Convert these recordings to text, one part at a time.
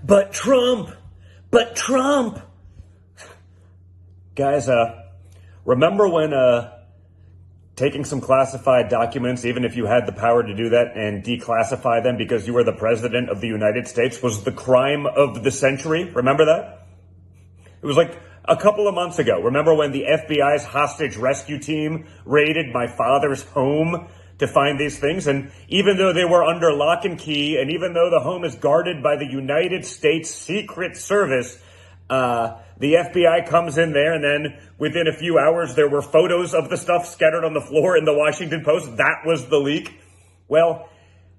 But Trump. Guys, remember when taking some classified documents, even if you had the power to do that, and declassify them because you were the president of the United States was the crime of the century? Remember that? It was like a couple of months ago. Remember when the FBI's hostage rescue team raided my father's home to find these things? And even though they were under lock and key, and even though the home is guarded by the United States Secret Service, the FBI comes in there, and then within a few hours, there were photos of the stuff scattered on the floor in the Washington Post. That was the leak. Well,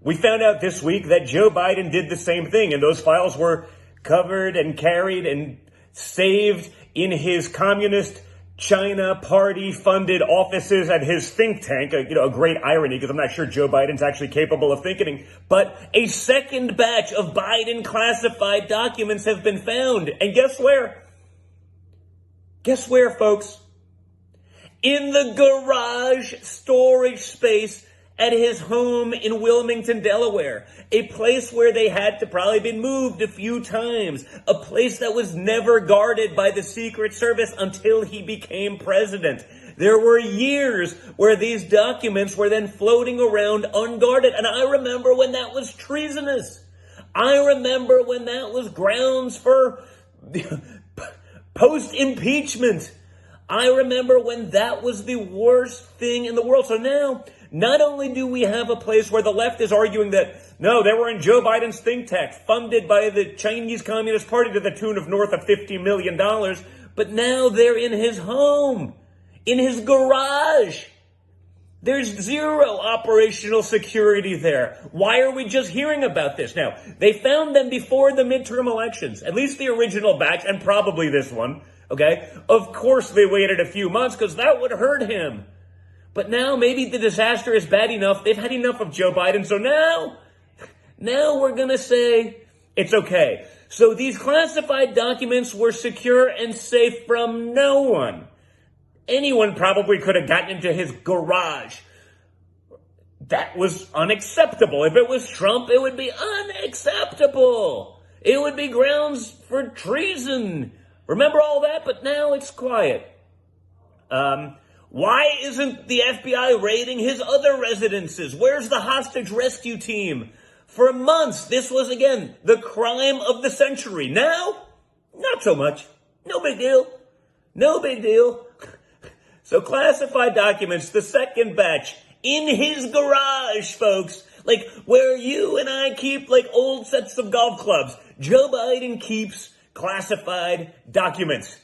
we found out this week that Joe Biden did the same thing, and those files were covered and carried and saved in his communist China party-funded offices at his think tank. A great irony, because I'm not sure Joe Biden's actually capable of thinking. But a second batch of Biden classified documents have been found. And guess where? Guess where, folks? In the garage storage space at his home in Wilmington, Delaware. A place where they had to probably been moved a few times. A place that was never guarded by the Secret Service until he became president. There were years where these documents were then floating around unguarded. And I remember when that was treasonous. I remember when that was grounds for post-impeachment. I remember when that was the worst thing in the world. So now, not only do we have a place where the left is arguing that, no, they were in Joe Biden's think tank, funded by the Chinese Communist Party to the tune of north of $50 million, but now they're in his home, in his garage. There's zero operational security there. Why are we just hearing about this? Now, they found them before the midterm elections, at least the original batch, and probably this one, okay? Of course they waited a few months because that would hurt him. But now maybe the disaster is bad enough. They've had enough of Joe Biden. So now we're going to say it's okay. So these classified documents were secure and safe from no one. Anyone probably could have gotten into his garage. That was unacceptable. If it was Trump, it would be unacceptable. It would be grounds for treason. Remember all that? But now it's quiet. Why isn't the FBI raiding his other residences? Where's the hostage rescue team? For months, this was, again, the crime of the century. Now, not so much. No big deal. No big deal. So classified documents, the second batch, in his garage, folks. Like where you and I keep like old sets of golf clubs. Joe Biden keeps classified documents.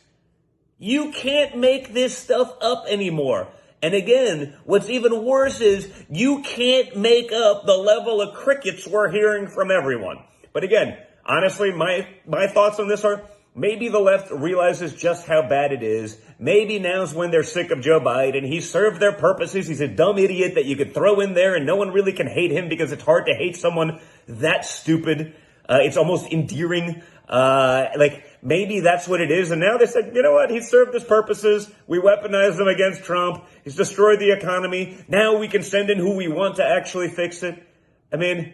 You can't make this stuff up anymore. And again, what's even worse is you can't make up the level of crickets we're hearing from everyone. But again, honestly, my thoughts on this are maybe the left realizes just how bad it is. Maybe now's when they're sick of Joe Biden. He served their purposes. He's a dumb idiot that you could throw in there and no one really can hate him because it's hard to hate someone that stupid. It's almost endearing. Maybe that's what it is. And now they said, you know what? He served his purposes. We weaponized him against Trump. He's destroyed the economy. Now we can send in who we want to actually fix it. I mean,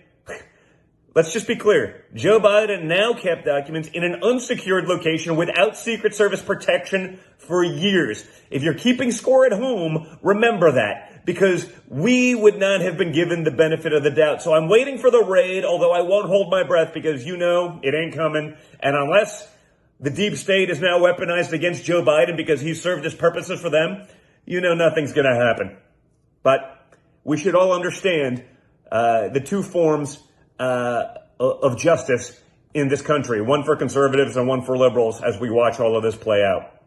let's just be clear. Joe Biden now kept documents in an unsecured location without Secret Service protection for years. If you're keeping score at home, remember that, because we would not have been given the benefit of the doubt. So I'm waiting for the raid, although I won't hold my breath because you know it ain't coming. And unless the deep state is now weaponized against Joe Biden because he served his purposes for them, you know nothing's going to happen. But we should all understand the two forms of justice in this country, one for conservatives and one for liberals, as we watch all of this play out.